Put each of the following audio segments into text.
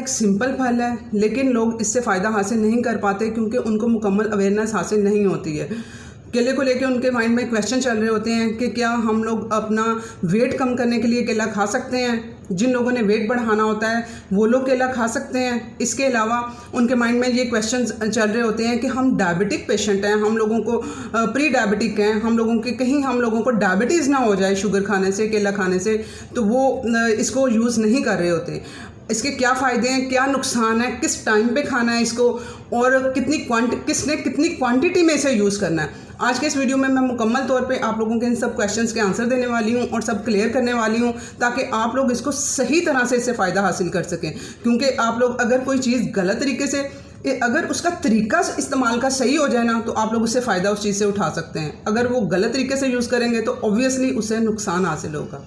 एक सिंपल फल है, लेकिन लोग इससे फ़ायदा हासिल नहीं कर पाते क्योंकि उनको मुकम्मल अवेयरनेस हासिल नहीं होती है। केले को लेके उनके माइंड में क्वेश्चन चल रहे होते हैं कि क्या हम लोग अपना वेट कम करने के लिए केला खा सकते हैं। जिन लोगों ने वेट बढ़ाना होता है वो लोग केला खा सकते हैं। इसके अलावा उनके माइंड में ये क्वेश्चन चल रहे होते हैं कि हम डायबिटिक पेशेंट हैं, हम लोगों को प्री डायबिटिक हैं, हम लोगों के कहीं हम लोगों को डायबिटीज़ ना हो जाए शुगर खाने से, केला खाने से, तो वो इसको यूज़ नहीं कर रहे होते। इसके क्या फ़ायदे हैं, क्या नुकसान है, किस टाइम पे खाना है इसको, और किसने कितनी क्वांटिटी में इसे यूज़ करना है। आज के इस वीडियो में मैं मुकम्मल तौर पे आप लोगों के इन सब क्वेश्चंस के आंसर देने वाली हूँ और सब क्लियर करने वाली हूँ ताकि आप लोग इसको सही तरह से इससे फ़ायदा हासिल कर सकें। क्योंकि आप लोग अगर कोई चीज़ गलत तरीके से, अगर उसका तरीका इस्तेमाल का सही हो जाए ना, तो आप लोग उससे फ़ायदा उस चीज़ से उठा सकते हैं। अगर वो गलत तरीके से यूज़ करेंगे तो ऑब्वियसली उससे नुकसान हासिल होगा।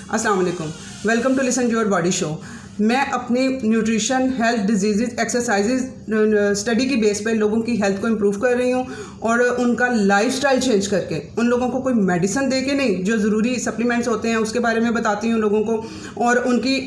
अस्सलाम वालेकुम, welcome to listen your body show. मैं अपनी nutrition, health, disease, exercises study की बेस पे लोगों की हेल्थ को इम्प्रूव कर रही हूँ और उनका लाइफस्टाइल चेंज करके, उन लोगों को कोई मेडिसिन दे के नहीं, जो ज़रूरी सप्लीमेंट्स होते हैं उसके बारे में बताती हूँ लोगों को, और उनकी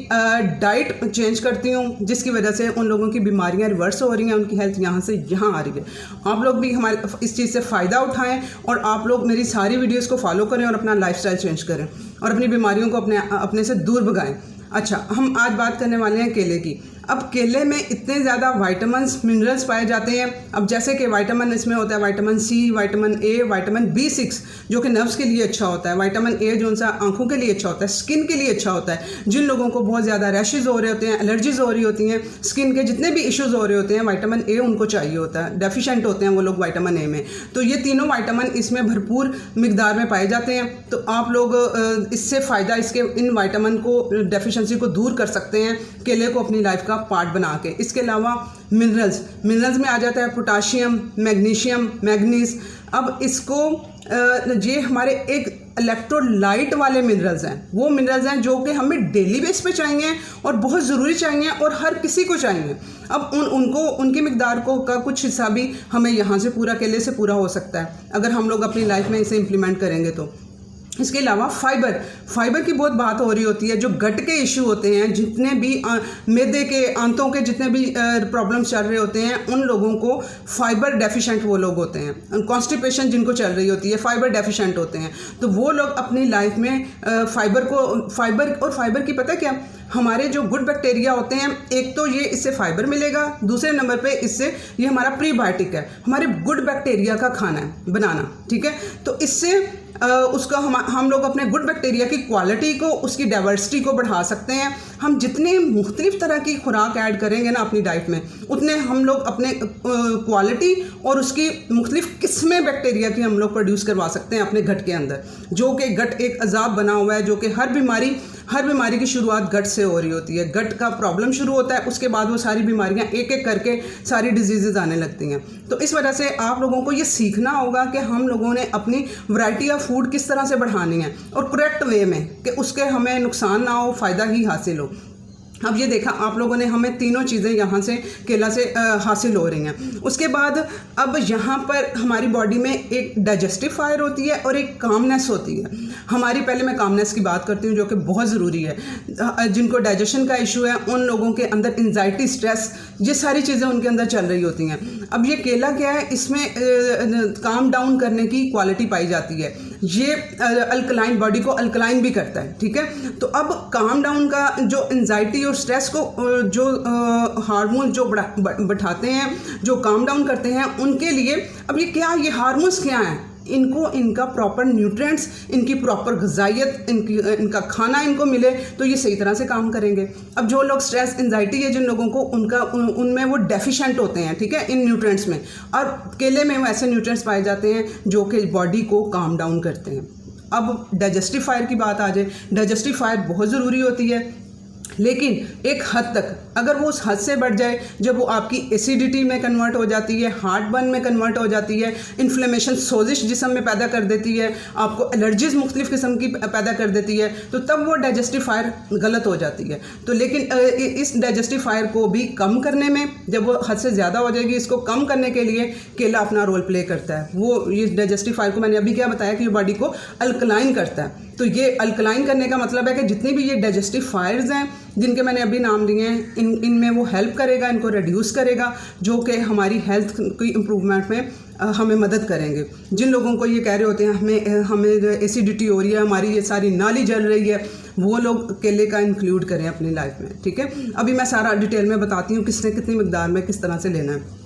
डाइट चेंज करती हूँ जिसकी वजह से उन लोगों की बीमारियाँ रिवर्स हो रही हैं, उनकी हेल्थ यहाँ से यहाँ आ रही है। आप लोग भी हमारे इस चीज़ से फ़ायदा उठाएँ और आप लोग मेरी सारी वीडियोज़ को फॉलो करें और अपना लाइफस्टाइल चेंज करें और अपनी बीमारियों को अपने से दूर भगाएं। अच्छा, हम आज बात करने वाले हैं केले की। अब केले में इतने ज़्यादा विटामिन्स, मिनरल्स पाए जाते हैं। अब जैसे कि विटामिन इसमें होता है vitamin C, vitamin A, vitamin B6 जो कि नर्व्स के लिए अच्छा होता है, विटामिन ए जो सा आंखों के लिए अच्छा होता है, स्किन के लिए अच्छा होता है। जिन लोगों को बहुत ज़्यादा रैशेज़ हो रहे होते हैं, एलर्जीज़ हो रही होती हैं, स्किन के जितने भी इश्यूज़ हो रहे होते हैं, विटामिन ए उनको चाहिए होता है, डेफिशिएंट होते हैं वो लोग विटामिन ए में। तो ये तीनों विटामिन इसमें भरपूर मिकदार में पाए जाते हैं। तो आप लोग इससे फ़ायदा, इसके इन विटामिन को, डेफिशिएंसी को दूर कर सकते हैं केले को अपनी लाइफ का पार्ट बना के। इसके अलावा मिनरल्स में आ जाता है पोटाशियम, मैग्नीशियम, मैग्नीज। अब इसको ये हमारे एक इलेक्ट्रोलाइट वाले मिनरल्स हैं, वो मिनरल्स हैं जो कि हमें डेली बेस पे चाहिए और बहुत ज़रूरी चाहिए और हर किसी को चाहिए। अब उनकी मिकदार को का कुछ हिस्सा भी हमें यहाँ से पूरा, केले से पूरा हो सकता है अगर हम लोग अपनी लाइफ में इसे इम्प्लीमेंट करेंगे तो। इसके अलावा फाइबर की बहुत बात हो रही होती है। जो गट के इशू होते हैं, जितने भी मैदे के, आंतों के जितने भी प्रॉब्लम्स चल रहे होते हैं, उन लोगों को फाइबर डेफिशिएंट वो लोग होते हैं। कॉन्स्टिपेशन जिनको चल रही होती है, फाइबर डेफिशिएंट होते हैं, तो वो लोग अपनी लाइफ में फाइबर की पता क्या, हमारे जो गुड बैक्टीरिया होते हैं, एक तो ये इससे फाइबर मिलेगा, दूसरे नंबर पे इससे ये हमारा प्रीबायोटिक है, हमारे गुड बैक्टीरिया का खाना है बनाना, ठीक है। तो इससे उसका हम लोग अपने गुड बैक्टीरिया की क्वालिटी को, उसकी डाइवर्सिटी को बढ़ा सकते हैं। हम जितने मुख्तलिफ तरह की खुराक ऐड करेंगे ना अपनी डाइट में, उतने हम लोग अपने क्वालिटी और उसकी मुख्तलिफ किस्में बैक्टीरिया की हम लोग प्रोड्यूस करवा सकते हैं अपने गट के अंदर। जो कि गट एक अजाब बना हुआ है, जो कि हर बीमारी की शुरुआत गट से हो रही होती है। गट का प्रॉब्लम शुरू होता है, उसके बाद वो सारी बीमारियां एक एक करके सारी डिजीज़ आने लगती हैं। तो इस वजह से आप लोगों को ये सीखना होगा कि हम लोगों ने अपनी वैरायटी ऑफ फूड किस तरह से बढ़ानी है और करेक्ट वे में, कि उसके हमें नुकसान ना हो, फ़ायदा ही हासिल हो। अब ये देखा आप लोगों ने, हमें तीनों चीज़ें यहाँ से केला से हासिल हो रही हैं। उसके बाद अब यहाँ पर हमारी बॉडी में एक डाइजेस्टिव फायर होती है और एक कामनेस होती है हमारी। पहले मैं कामनेस की बात करती हूँ जो कि बहुत ज़रूरी है। जिनको डाइजेशन का इशू है, उन लोगों के अंदर एंजाइटी, स्ट्रेस, ये सारी चीज़ें उनके अंदर चल रही होती हैं। अब ये केला क्या है, इसमें काम डाउन करने की क्वालिटी पाई जाती है। ये अल्कलाइन, बॉडी को अल्कलाइन भी करता है, ठीक है। तो अब काम डाउन का जो एंजाइटी और स्ट्रेस को जो हार्मोन जो बढ़ाते हैं, जो काम डाउन करते हैं, उनके लिए अब ये हार्मोन्स क्या हैं, इनका प्रॉपर न्यूट्रिएंट्स, इनकी प्रॉपर ग़िज़ाइयत, इनका खाना इनको मिले तो ये सही तरह से काम करेंगे। अब जो लोग स्ट्रेस, एंजाइटी है जिन लोगों को, उनमें वो डेफिशिएंट होते हैं, ठीक है, इन न्यूट्रिएंट्स में, और केले में ऐसे न्यूट्रिएंट्स पाए जाते हैं जो कि बॉडी को काम डाउन करते हैं। अब डाइजेस्टिव फायर की बात आ जाए, डाइजेस्टिव फायर बहुत ज़रूरी होती है, लेकिन एक हद तक, अगर वो उस हद से बढ़ जाए जब वो आपकी एसिडिटी में कन्वर्ट हो जाती है, हार्ट बर्न में कन्वर्ट हो जाती है, इन्फ्लेमेशन, सोजिश जिस्म में पैदा कर देती है, आपको एलर्जीज मुख्तलिफ किस्म की पैदा कर देती है, तो तब वो डाइजेस्टिव फायर गलत हो जाती है। तो लेकिन इस डाइजेस्टिव फायर को भी कम करने में, जब वो हद से ज़्यादा हो जाएगी, इसको कम करने के लिए केला अपना रोल प्ले करता है। वो ये डाइजेस्टिव फायर को मैंने अभी क्या बताया कि ये बॉडी को अल्कलाइन करता है। तो ये अल्कलाइन करने का मतलब है कि जितनी भी ये डाइजेस्टिव फायर्स हैं, जिनके मैंने अभी नाम लिए हैं, इनमें वो हेल्प करेगा, इनको रिड्यूस करेगा, जो कि हमारी हेल्थ की इम्प्रूवमेंट में हमें मदद करेंगे। जिन लोगों को ये कह रहे होते हैं हमें एसिडिटी हो रही है, हमारी ये सारी नाली जल रही है, वो लोग केले का इंक्लूड करें अपनी लाइफ में, ठीक है। अभी मैं सारा डिटेल में बताती हूँ किसने कितनी मिकदार में किस तरह से लेना है।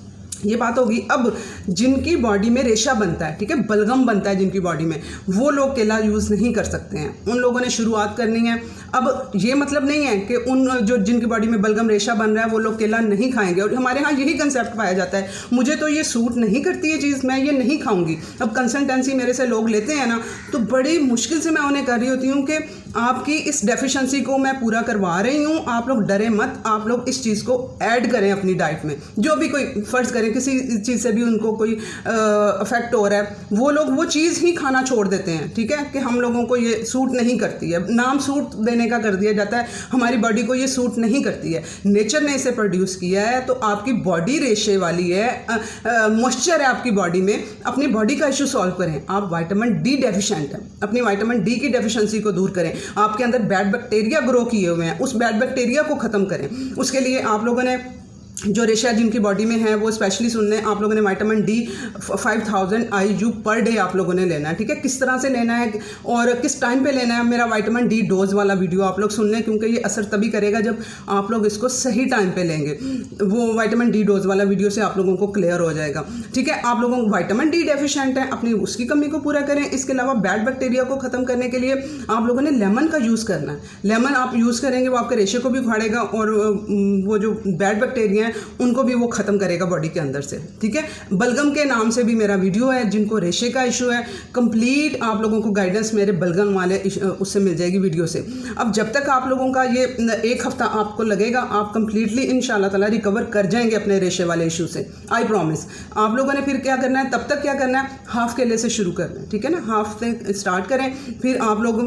ये बात होगी। अब जिनकी बॉडी में रेशा बनता है, ठीक है, बलगम बनता है जिनकी बॉडी में, वो लोग केला यूज़ नहीं कर सकते हैं। उन लोगों ने शुरुआत करनी है। अब ये मतलब नहीं है कि जिनकी बॉडी में बलगम रेशा बन रहा है वो लोग केला नहीं खाएंगे। और हमारे यहाँ यही कंसेप्ट पाया जाता है, मुझे तो ये सूट नहीं करती ये चीज़, मैं ये नहीं खाऊंगी। अब कंसल्टेंसी मेरे से लोग लेते हैं ना, तो बड़ी मुश्किल से मैं उन्हें कर रही होती हूँ कि आपकी इस डेफिशिएंसी को मैं पूरा करवा रही हूँ, आप लोग डरे मत, आप लोग इस चीज़ को ऐड करें अपनी डाइट में। जो भी कोई फ़र्ज़ करें किसी चीज़ से भी उनको कोई अफेक्ट हो रहा है, वो लोग वो चीज़ ही खाना छोड़ देते हैं, ठीक है, कि हम लोगों को ये सूट नहीं करती है। नाम सूट देने का कर दिया जाता है, हमारी बॉडी को ये सूट नहीं करती है। नेचर ने इसे प्रोड्यूस किया है, तो आपकी बॉडी रेशे वाली है, मॉइस्चर है आपकी बॉडी में। अपनी बॉडी का इशू सॉल्व करें। आप विटामिन डी डेफिशिएंट हैं, अपनी विटामिन डी की डेफिशिएंसी को दूर करें। आपके अंदर बैड बैक्टीरिया ग्रो किए हुए हैं, उस बैड बैक्टीरिया को ख़त्म करें। उसके लिए आप लोगों ने जो रेशा जिनकी बॉडी में है वो स्पेशली सुन लें, आप लोगों ने vitamin D 5000 IU per day आप लोगों ने लेना है, ठीक है। किस तरह से लेना है और किस टाइम पे लेना है, मेरा विटामिन डी डोज वाला वीडियो आप लोग सुन लें, क्योंकि ये असर तभी करेगा जब आप लोग इसको सही टाइम पे लेंगे। वो विटामिन डी डोज वाला वीडियो से आप लोगों को क्लियर हो जाएगा, ठीक है। आप लोगों को विटामिन डी डेफिशिएंट है, अपनी उसकी कमी को पूरा करें। इसके अलावा बैड बैक्टीरिया को ख़त्म करने के लिए आप लोगों ने लेमन का यूज़ करना है। लेमन आप यूज़ करेंगे, वो आपके रेशे को भी उखाड़ेगा और वो जो बैड बैक्टीरिया हैं उनको भी वो ख़त्म करेगा बॉडी के अंदर से, ठीक है। बलगम के नाम से भी मेरा वीडियो है, जिनको रेशे का इशू है, कंप्लीट आप लोगों को गाइडेंस मेरे बलगम वाले उससे मिल जाएगी वीडियो से। अब जब तक आप लोगों का ये 1 हफ्ता आपको लगेगा, आप कंप्लीटली इंशाल्लाह ताला रिकवर कर जाएंगे अपने रेशे वाले इशू से, आई प्रॉमिस। आप लोगों ने फिर क्या करना है, तब तक क्या करना है, हाफ केले से शुरू करना है, ठीक है ना। हाफ से स्टार्ट करें, फिर आप लोग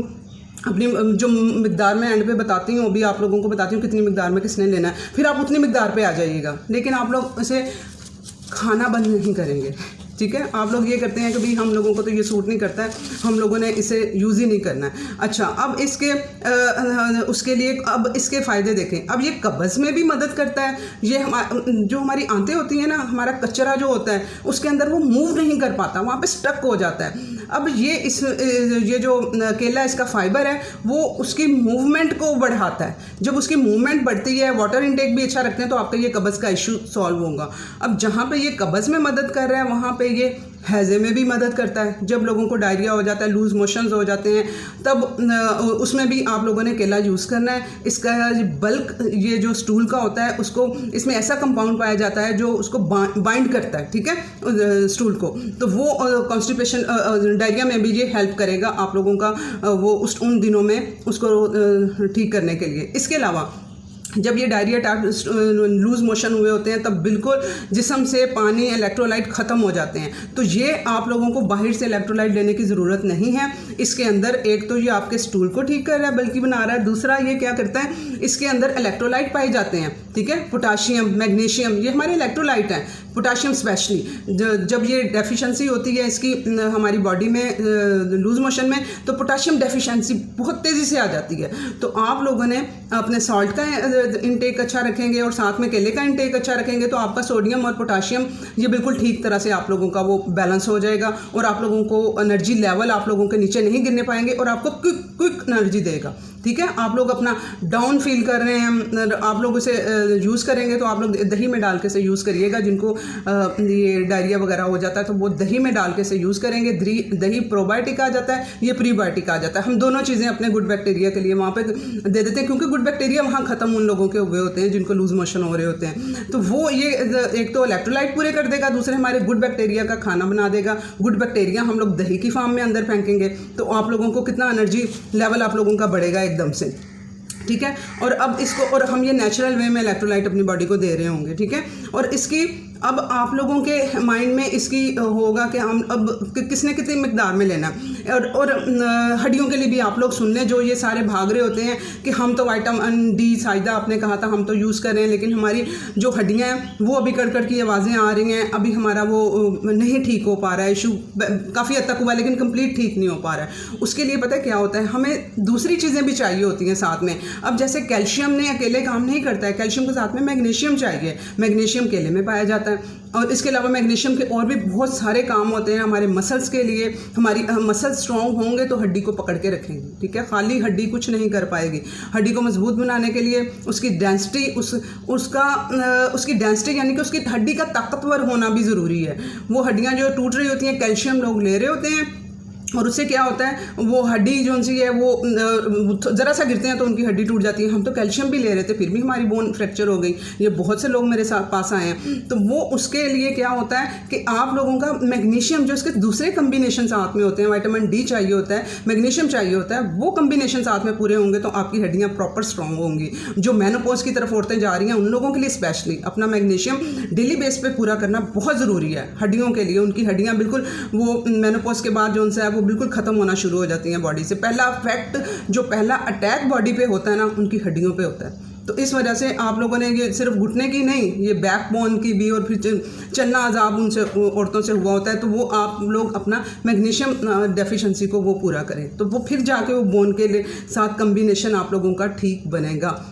अपनी जो मिकदार में एंड पे बताती हूँ, अभी आप लोगों को बताती हूँ कितनी मिकदार में किसने लेना है, फिर आप उतनी मिकदार पे आ जाइएगा। लेकिन आप लोग इसे खाना बंद नहीं करेंगे, ठीक है। आप लोग ये करते हैं कि भाई हम लोगों को तो ये सूट नहीं करता है, हम लोगों ने इसे यूज़ ही नहीं करना है। अच्छा, अब इसके उसके लिए अब इसके फ़ायदे देखें। अब ये कब्ज़ में भी मदद करता है। ये जो हमारी आंतें होती हैं ना, हमारा कचरा जो होता है उसके अंदर वो मूव नहीं कर पाता, वहाँ पे स्टक हो जाता है। अब ये जो केला इसका फाइबर है वो उसकी मूवमेंट को बढ़ाता है। जब उसकी मूवमेंट बढ़ती है, वाटर इनटेक भी अच्छा रखते हैं, तो आपका ये कब्ज़ का इशू सॉल्व होगा। अब जहाँ पे ये कब्ज़ में मदद कर रहा है, वहाँ पे ये हैज़े में भी मदद करता है। जब लोगों को डायरिया हो जाता है, लूज़ मोशंस हो जाते हैं, तब उसमें भी आप लोगों ने केला यूज़ करना है। इसका बल्क ये जो स्टूल का होता है, उसको इसमें ऐसा कंपाउंड पाया जाता है जो उसको बाइंड करता है, ठीक है, स्टूल को। तो वो कॉन्स्टिपेशन डायरिया में भी ये हेल्प करेगा आप लोगों का वो उन दिनों में उसको ठीक करने के लिए। इसके अलावा जब ये डायरिया लूज़ मोशन हुए होते हैं, तब बिल्कुल जिस्म से पानी, इलेक्ट्रोलाइट ख़त्म हो जाते हैं। तो ये आप लोगों को बाहर से इलेक्ट्रोलाइट लेने की ज़रूरत नहीं है। इसके अंदर एक तो ये आपके स्टूल को ठीक कर रहा है, बल्कि बना रहा है। दूसरा ये क्या करता है, इसके अंदर इलेक्ट्रोलाइट पाए जाते हैं, ठीक है, पोटाशियम, मैग्नीशियम, ये हमारे इलेक्ट्रोलाइट हैं। पोटाशियम स्पेशली जब ये डेफिशिएंसी होती है इसकी हमारी बॉडी में लूज़ मोशन में, तो पोटाशियम डेफिशिएंसी बहुत तेज़ी से आ जाती है। तो आप लोगों ने अपने सॉल्ट का इंटेक अच्छा रखेंगे और साथ में केले का इंटेक अच्छा रखेंगे, तो आपका सोडियम और पोटाशियम ये बिल्कुल ठीक तरह से आप लोगों का वो बैलेंस हो जाएगा और आप लोगों को एनर्जी लेवल आप लोगों के नीचे नहीं गिरने पाएंगे और आपको क्विक एनर्जी देगा, ठीक है। आप लोग अपना डाउन फील कर रहे हैं, आप लोग उसे यूज़ करेंगे तो आप लोग दही में डाल के से यूज़ करिएगा। जिनको ये डायरिया वगैरह हो जाता है तो वो दही में डाल के से यूज़ करेंगे। दही प्रोबायोटिक आ जाता है, ये प्रीबायोटिक आ जाता है। हम दोनों चीज़ें अपने गुड बैक्टीरिया के लिए वहाँ पे दे देते हैं, क्योंकि गुड बैक्टीरिया वहाँ ख़त्म उन लोगों के हुए होते हैं जिनको लूज़ मोशन हो रहे होते हैं। तो वो ये एक तो इलेक्ट्रोलाइट पूरे कर देगा, दूसरे हमारे गुड बैक्टीरिया का खाना बना देगा। गुड बैक्टीरिया हम लोग दही की फॉर्म में अंदर फेंकेंगे तो आप लोगों को कितना एनर्जी लेवल आप लोगों का बढ़ेगा एकदम से, ठीक है। और अब इसको और हम ये नेचुरल वे में इलेक्ट्रोलाइट अपनी बॉडी को दे रहे होंगे, ठीक है। और इसकी अब आप लोगों के माइंड में इसकी होगा कि हम अब किसने कितनी मिकदार में लेना और हड्डियों के लिए भी आप लोग सुन लें, जो ये सारे भाग रहे होते हैं कि हम तो विटामिन डी साइदा आपने कहा था हम तो यूज़ कर रहे हैं, लेकिन हमारी जो हड्डियां हैं वो अभी कड़ की आवाज़ें आ रही हैं, अभी हमारा वो नहीं ठीक हो पा रहा है, इशू काफ़ी हद तक हुआ लेकिन कंप्लीट ठीक नहीं हो पा रहा है। उसके लिए पता है क्या होता है, हमें दूसरी चीज़ें भी चाहिए होती हैं साथ में। अब जैसे कैल्शियम ने अकेले काम नहीं करता है, कैल्शियम के साथ में मैग्नीशियम चाहिए, मैग्नीशियम केले में पाया जाता है। और इसके अलावा मैग्नीशियम के और भी बहुत सारे काम होते हैं हमारे मसल्स के लिए। हमारी मसल स्ट्रॉन्ग होंगे तो हड्डी को पकड़ के रखेंगे, ठीक है। खाली हड्डी कुछ नहीं कर पाएगी। हड्डी को मजबूत बनाने के लिए उसकी डेंसिटी उसकी डेंसिटी यानी कि उसकी हड्डी का ताकतवर होना भी ज़रूरी है। वो हड्डियाँ जो टूट रही होती हैं, कैल्शियम लोग ले रहे होते हैं और उससे क्या होता है, वो हड्डी जो सी है वो ज़रा सा गिरते हैं तो उनकी हड्डी टूट जाती है। हम तो कैल्शियम भी ले रहे थे फिर भी हमारी बोन फ्रैक्चर हो गई। ये बहुत से लोग मेरे साथ पास आए हैं। तो वो उसके लिए क्या होता है कि आप लोगों का मैग्नीशियम जो इसके दूसरे कम्बिनेशन साथ में होते हैं, विटामिन डी चाहिए होता है, मैग्नीशियम चाहिए होता है, वो कम्बिनेशन साथ में पूरे होंगे तो आपकी हड्डियाँ प्रॉपर स्ट्रॉन्ग होंगी। जो मेनोपॉज की तरफ औरतें जा रही हैं उन लोगों के लिए स्पेशली अपना मैग्नीशियम डेली बेस पे पूरा करना बहुत ज़रूरी है हड्डियों के लिए। उनकी हड्डियाँ बिल्कुल वो मेनोपॉज के बाद जो उनसे है वो बिल्कुल ख़त्म होना शुरू हो जाती हैं बॉडी से। पहला इफेक्ट जो पहला अटैक बॉडी पे होता है ना, उनकी हड्डियों पे होता है। तो इस वजह से आप लोगों ने ये सिर्फ घुटने की नहीं, ये बैक बोन की भी और फिर चलना अजाब उनसे औरतों से हुआ होता है, तो वो आप लोग अपना मैग्नीशियम डेफिशिएंसी को वो पूरा करें तो वो फिर जाके वो बोन के लिए साथ कम्बिनेशन आप लोगों का ठीक बनेगा।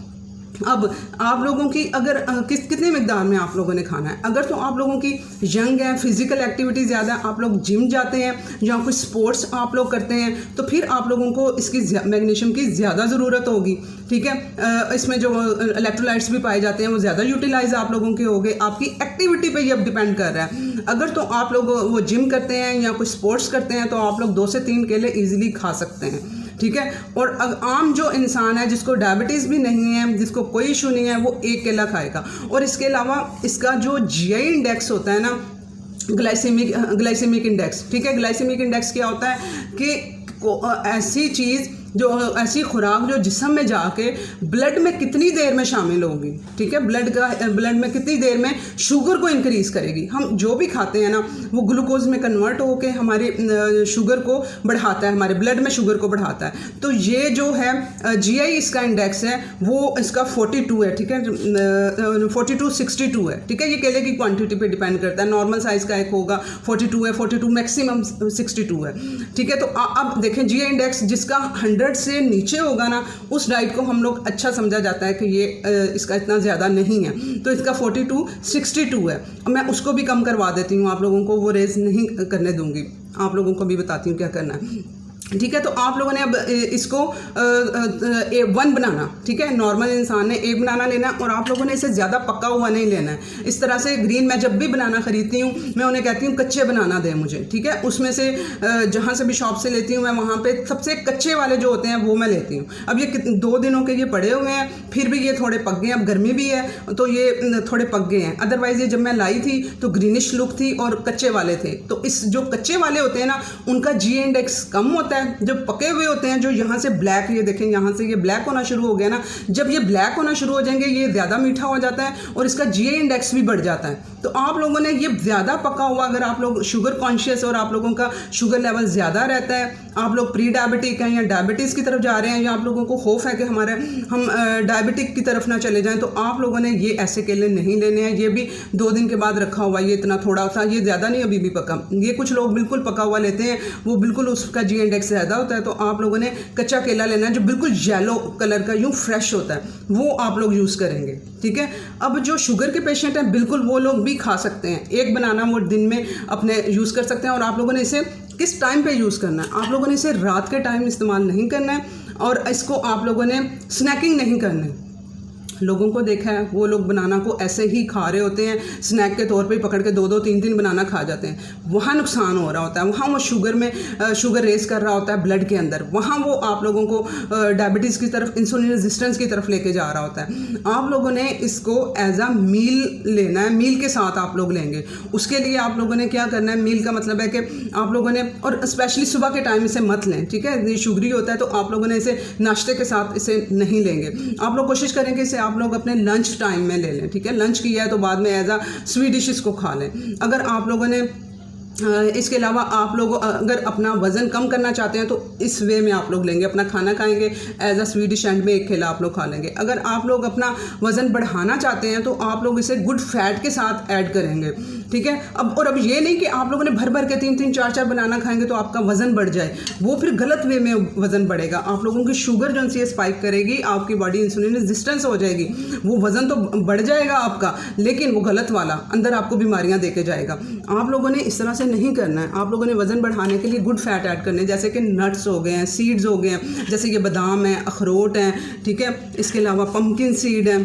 अब आप लोगों की अगर कितनी मिकदार में आप लोगों ने खाना है, अगर तो आप लोगों की यंग है, फिजिकल एक्टिविटी ज़्यादा, आप लोग जिम जाते हैं या कुछ स्पोर्ट्स आप लोग करते हैं, तो फिर आप लोगों को इसकी मैग्नीशियम की ज़्यादा ज़रूरत होगी, ठीक है। इसमें जो इलेक्ट्रोलाइट्स भी पाए जाते हैं वो ज़्यादा यूटिलाइज आप लोगों के हो गए। आपकी एक्टिविटी पे ये अब डिपेंड कर रहा है। अगर तो आप लोग वो जिम करते हैं या कुछ स्पोर्ट्स करते हैं तो आप लोग 2 से 3 केले ईजिली खा सकते हैं, ठीक है। और आम जो इंसान है जिसको डायबिटीज़ भी नहीं है, जिसको कोई इशू नहीं है, वो 1 केला खाएगा। और इसके अलावा इसका जो जीआई इंडेक्स होता है ना, ग्लाइसेमिक इंडेक्स, ठीक है। ग्लाइसेमिक इंडेक्स क्या होता है कि ऐसी चीज़ जो ऐसी खुराक जो जिस्म में जाके ब्लड में कितनी देर में शामिल होगी, ठीक है। ब्लड में कितनी देर में शुगर को इंक्रीज़ करेगी। हम जो भी खाते हैं ना वो ग्लूकोज में कन्वर्ट होके हमारे शुगर को बढ़ाता है, हमारे ब्लड में शुगर को बढ़ाता है। तो ये जो है जीआई इसका इंडेक्स है वो इसका 42 है, ठीक है। 42-62 है, ठीक है। ये केले की क्वांटिटी पे डिपेंड करता है। नॉर्मल साइज़ का एक होगा 42 है, 42 मैक्सिमम 62 है, ठीक है। तो अब देखें जीआई इंडेक्स जिसका 100 से नीचे होगा ना, उस डाइट को हम लोग अच्छा समझा जाता है कि ये इसका इतना ज़्यादा नहीं है। तो इसका 42-62 है। मैं उसको भी कम करवा देती हूँ, आप लोगों को वो रेज नहीं करने दूंगी, आप लोगों को भी बताती हूँ क्या करना है, ठीक है। तो आप लोगों ने अब इसको 1 बनाना, ठीक है। नॉर्मल इंसान ने 1 बनाना लेना और आप लोगों ने इसे ज़्यादा पका हुआ नहीं लेना है। इस तरह से ग्रीन मैं जब भी बनाना ख़रीदती हूँ मैं उन्हें कहती हूँ कच्चे बनाना दें मुझे, ठीक है। उसमें से जहाँ से भी शॉप से लेती हूँ मैं वहाँ पे सबसे कच्चे वाले जो होते हैं वो मैं लेती हूँ। अब ये 2 दिनों के ये पड़े हुए हैं, फिर भी ये थोड़े पक गए। अब गर्मी भी है तो ये थोड़े पक गए हैं। अदरवाइज़ ये जब मैं लाई थी तो ग्रीनिश लुक थी और कच्चे वाले थे। तो इस जो कच्चे वाले होते हैं ना उनका जी इंडेक्स कम होता है। जो पके हुए होते हैं, जो यहाँ से ब्लैक, ये देखें यहाँ से ये ब्लैक होना शुरू हो गया ना, जब ये ब्लैक होना शुरू हो जाएंगे ये ज़्यादा मीठा हो जाता है और इसका जीआई इंडेक्स भी बढ़ जाता है। तो आप लोगों ने ये ज़्यादा पका हुआ, अगर आप लोग शुगर कॉन्शियस और आप लोगों का शुगर लेवल ज़्यादा रहता है, आप लोग प्री डायबिटिक हैं या डायबिटीज़ की तरफ जा रहे हैं या आप लोगों को खौफ है कि हम डायबिटिक की तरफ ना चले जाएं, तो आप लोगों ने ये ऐसे केले नहीं लेने हैं। ये भी 2 दिन के बाद रखा हुआ, ये इतना थोड़ा था, ये ज़्यादा नहीं अभी भी पका। ये कुछ लोग बिल्कुल पका हुआ लेते हैं, वो बिल्कुल उसका जी इंडेक्स ज़्यादा होता है। तो आप लोगों ने कच्चा केला लेना है जो बिल्कुल येलो कलर का यूँ फ्रेश होता है, वो आप लोग यूज़ करेंगे, ठीक है। अब जो शुगर के पेशेंट हैं बिल्कुल वो लोग भी खा सकते हैं। 1 बनाना वो दिन में अपने यूज़ कर सकते हैं। और आप लोगों ने इसे किस टाइम पे यूज़ करना है, आप लोगों ने इसे रात के टाइम इस्तेमाल नहीं करना है और इसको आप लोगों ने स्नैकिंग नहीं करना है। लोगों को देखा है वो लोग बनाना को ऐसे ही खा रहे होते हैं, स्नैक के तौर पे पकड़ के 2-2 3-3 बनाना खा जाते हैं। वहाँ नुकसान हो रहा होता है, वहाँ वो शुगर रेस कर रहा होता है ब्लड के अंदर, वहाँ वो आप लोगों को डायबिटीज़ की तरफ, इंसुलिन रेजिस्टेंस की तरफ लेके जा रहा होता है। आप लोगों ने इसको एज आ मील लेना है, मील के साथ आप लोग लेंगे। उसके लिए आप लोगों ने क्या करना है, मील का मतलब है कि आप लोगों ने, और स्पेशली सुबह के टाइम इसे मत लें, ठीक है। ये शुगरी होता है तो आप लोगों ने इसे नाश्ते के साथ इसे नहीं लेंगे। आप लोग कोशिश करें कि इसे आप आप लोग अपने लंच टाइम में ले लें, ठीक है। लंच किया है तो बाद में एज अ स्वीट डिश इसको खा लें। अगर आप लोगों ने इसके अलावा आप लोग अगर अपना वज़न कम करना चाहते हैं तो इस वे में आप लोग लेंगे, अपना खाना खाएंगे as a sweet dish, end में एक केला आप लोग खा लेंगे। अगर आप लोग अपना वज़न बढ़ाना चाहते हैं तो आप लोग इसे गुड फैट के साथ ऐड करेंगे, ठीक है। अब ये नहीं कि आप लोगों ने भर भर के 3-3 4-4 बनाना खाएंगे तो आपका वज़न बढ़ जाए, वो फिर गलत वे में वज़न बढ़ेगा। आप लोगों की शुगर जो सी स्पाइक करेगी, आपकी बॉडी इंसुलिन रेजिस्टेंस हो जाएगी, वो वज़न तो बढ़ जाएगा आपका, लेकिन वो गलत वाला अंदर आपको बीमारियां देके जाएगा। आप लोगों ने इस तरह से नहीं करना है। आप लोगों ने वज़न बढ़ाने के लिए गुड फैट ऐड करने हैं, जैसे कि नट्स हो गए हैं, सीड्स हो गए हैं, जैसे ये बादाम है, अखरोट हैं, ठीक है। इसके अलावा पम्पकिन सीड है,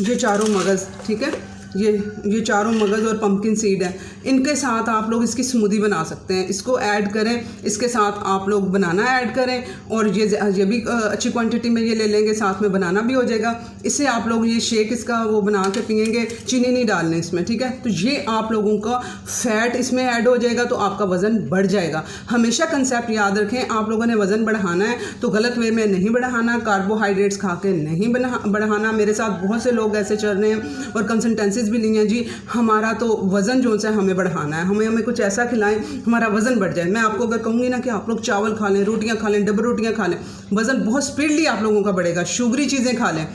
ये चारों मगज़, ठीक है, ये चारों मगज़ और पम्पकिन सीड है। इनके साथ आप लोग इसकी स्मूदी बना सकते हैं, इसको ऐड करें, इसके साथ आप लोग बनाना ऐड करें, और ये भी अच्छी क्वांटिटी में ये ले लेंगे, साथ में बनाना भी हो जाएगा। इससे आप लोग ये शेक इसका वो बना के पियेंगे, चीनी नहीं डालने इसमें, ठीक है। तो ये आप लोगों का फैट इसमें ऐड हो जाएगा तो आपका वज़न बढ़ जाएगा। हमेशा कंसेप्ट याद रखें, आप लोगों ने वज़न बढ़ाना है तो गलत वे में नहीं बढ़ाना, कार्बोहाइड्रेट्स खा के नहीं बढ़ाना। मेरे साथ बहुत से लोग ऐसे चल रहे हैं और कंसल्टेंसीज भी ली हैं, जी हमारा तो वज़न जो है हमें बढ़ाना है, हमें कुछ ऐसा खिलाएं हमारा वज़न बढ़ जाए। मैं आपको अगर कहूँगी ना कि आप लोग चावल खा लें, रोटियां खा लें, डबल रोटियां खा लें, वज़न बहुत स्पीडली आप लोगों का बढ़ेगा। शुगरी चीज़ें खा लें,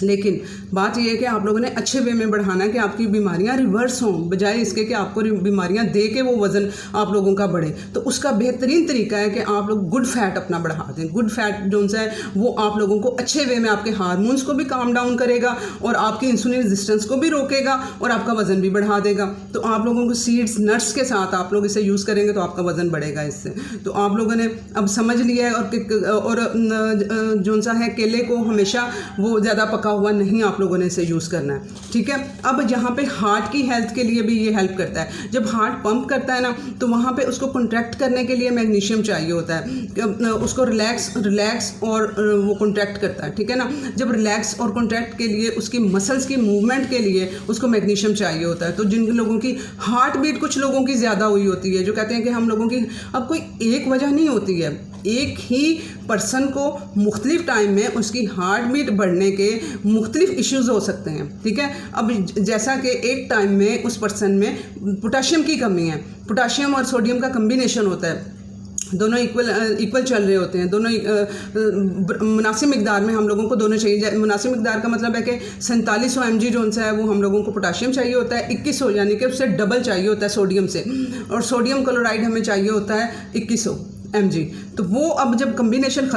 लेकिन बात यह है कि आप लोगों ने अच्छे वे में बढ़ाना है कि आपकी बीमारियां रिवर्स हों, बजाय इसके कि आपको बीमारियां दे के वो वज़न आप लोगों का बढ़े। तो उसका बेहतरीन तरीका है कि आप लोग गुड फैट अपना बढ़ा दें। गुड फैट जो है वो आप लोगों को अच्छे वे में आपके हार्मोन्स को भी काम डाउन करेगा और आपकी इंसुलिन रेजिस्टेंस को भी रोकेगा और आपका वज़न भी बढ़ा देगा। तो आप लोगों को सीड्स, नट्स के साथ आप लोग इसे यूज़ करेंगे तो आपका वज़न बढ़ेगा इससे। तो आप लोगों ने अब समझ लिया है। और जो सा है, केले को हमेशा वो ज़्यादा पका हुआ नहीं आप लोगों ने इसे यूज़ करना है, ठीक है। अब यहाँ पे हार्ट की हेल्थ के लिए भी ये हेल्प करता है। जब हार्ट पंप करता है ना तो वहाँ पे उसको कॉन्ट्रैक्ट करने के लिए मैग्नीशियम चाहिए होता है, उसको रिलैक्स और वो कॉन्ट्रैक्ट करता है, ठीक है ना। जब रिलैक्स और कॉन्ट्रैक्ट के लिए, उसकी मसल्स की मूवमेंट के लिए उसको मैग्नीशियम चाहिए होता है। तो जिन लोगों की हार्ट बीट कुछ लोगों की ज़्यादा हुई होती है, जो कहते हैं कि हम लोगों की, अब कोई एक वजह नहीं होती है, एक ही पर्सन को मुख्तलिफ टाइम में उसकी हार्ट बीट बढ़ने के मुख्तलिफ इश्यूज़ हो सकते हैं, ठीक है। अब जैसा कि एक टाइम में उस पर्सन में पोटाशियम की कमी है, पोटाशियम और सोडियम का कम्बिनेशन होता है, दोनों इक्वल चल रहे होते हैं, दोनों मुनासिब मिकदार में हम लोगों को दोनों चाहिए। मुनासिब मिकदार का मतलब है कि 4700 mg जो है वो हम लोगों को पोटाशियम चाहिए होता है, 2100 यानी कि उससे डबल चाहिए होता है सोडियम से, और सोडियम क्लोराइड हमें चाहिए होता है 2100 mg। तो वो अब जब कम्बिनेशन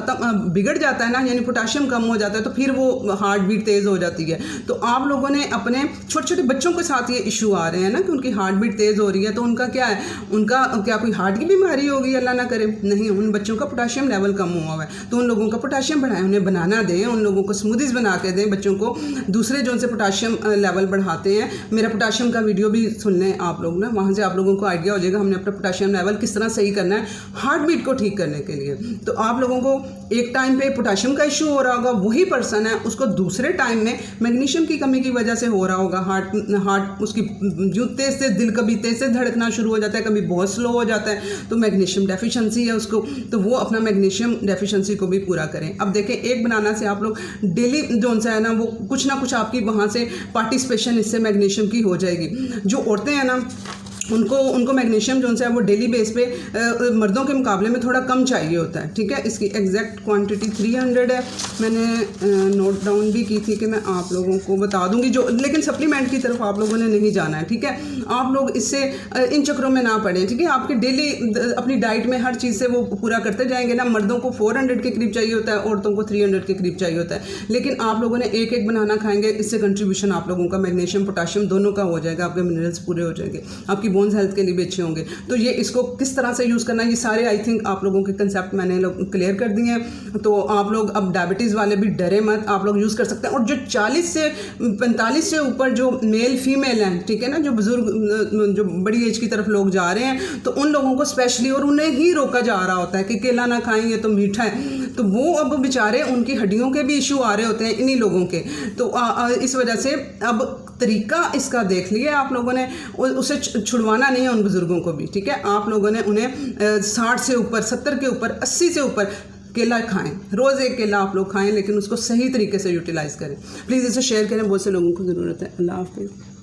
बिगड़ जाता है ना, यानी पोटाशियम कम हो जाता है, तो फिर वो हार्ट बीट तेज़ हो जाती है। तो आप लोगों ने अपने छोटे छोटे बच्चों के साथ ये इशू आ रहे हैं ना कि उनकी हार्ट बीट तेज़ हो रही है, तो उनका क्या है, उनका क्या कोई हार्ट की बीमारी होगी, अल्लाह ना करे, नहीं, उन बच्चों का पोटाशियम लेवल कम हुआ है। तो उन लोगों का पोटाशियम बढ़ाएं, उन्हें बनाना दें, उन लोगों को स्मूदीज़ बना के दें बच्चों को। दूसरे जो उनसे पोटाशियम लेवल बढ़ाते हैं, मेरा पोटाशियम का वीडियो भी सुन लें आप लोग ना, वहाँ से आप लोगों को आइडिया हो जाएगा हमने अपना पोटाशियम लेवल किस तरह सही करना है हार्ट बीट को ठीक करने के लिए। तो आप लोगों को एक टाइम पे पोटाशियम का इशू हो रहा होगा, वही पर्सन है उसको दूसरे टाइम में मैग्नीशियम की कमी की वजह से हो रहा होगा, हार्ट उसकी जो तेज़ से, दिल कभी तेज़ से धड़कना शुरू हो जाता है, कभी बहुत स्लो हो जाता है, तो मैग्नीशियम डेफिशिएंसी है उसको, तो वो अपना मैग्नीशियम डेफिशिएंसी को भी पूरा करें। अब देखें, एक बनाना से आप लोग डेली जो है ना वो कुछ ना कुछ आपकी वहाँ से पार्टिसिपेशन इससे मैग्नीशियम की हो जाएगी। जो औरतें हैं ना उनको मैग्नीशियम जो है वो डेली बेस पे मर्दों के मुकाबले में थोड़ा कम चाहिए होता है, ठीक है। इसकी एग्जैक्ट क्वांटिटी 300 है, मैंने नोट डाउन भी की थी कि मैं आप लोगों को बता दूंगी जो, लेकिन सप्लीमेंट की तरफ आप लोगों ने नहीं जाना है, ठीक है। आप लोग इससे इन चक्रों में ना पड़ें, ठीक है। आपके डेली अपनी डाइट में हर चीज़ से वो पूरा करते जाएंगे ना। मर्दों को 400 के करीब चाहिए होता है, औरतों को 300 के करीब चाहिए होता है, लेकिन आप लोगों ने एक एक बनाना खाएंगे, इससे कंट्रीब्यूशन आप लोगों का मैग्नीशियम पोटाशियम दोनों का हो जाएगा, आपके मिनरल्स पूरे हो जाएंगे, आपकी बोन्स हेल्थ के लिए भी अच्छे होंगे। तो ये इसको किस तरह से यूज़ करना है, ये सारे आई थिंक आप लोगों के कंसेप्ट मैंने क्लियर कर दिए हैं। तो आप लोग अब डायबिटीज़ वाले भी डरे मत, आप लोग यूज़ कर सकते हैं। और जो 40 से 45 से ऊपर जो मेल फीमेल हैं, ठीक है ना, जो बुजुर्ग जो बड़ी एज की तरफ लोग जा रहे हैं, तो उन लोगों को स्पेशली और उन्हें ही रोका जा रहा होता है कि केला ना खाएंगे तो मीठा है, तो वो अब बेचारे उनकी हड्डियों के भी इशू आ रहे होते हैं इन्हीं लोगों के। तो इस वजह से अब तरीका इसका देख लिया आप लोगों ने, उसे छुड़वाना नहीं है उन बुज़ुर्गों को भी, ठीक है। आप लोगों ने उन्हें 60 से ऊपर, 70 के ऊपर, 80 से ऊर केला खाएं, रोज़ एक केला आप लोग खाएं, लेकिन उसको सही तरीके से यूटिलाइज़ करें। प्लीज़ इसे शेयर करें, बहुत से लोगों को ज़रूरत है। अल्लाह हाफ़िज़।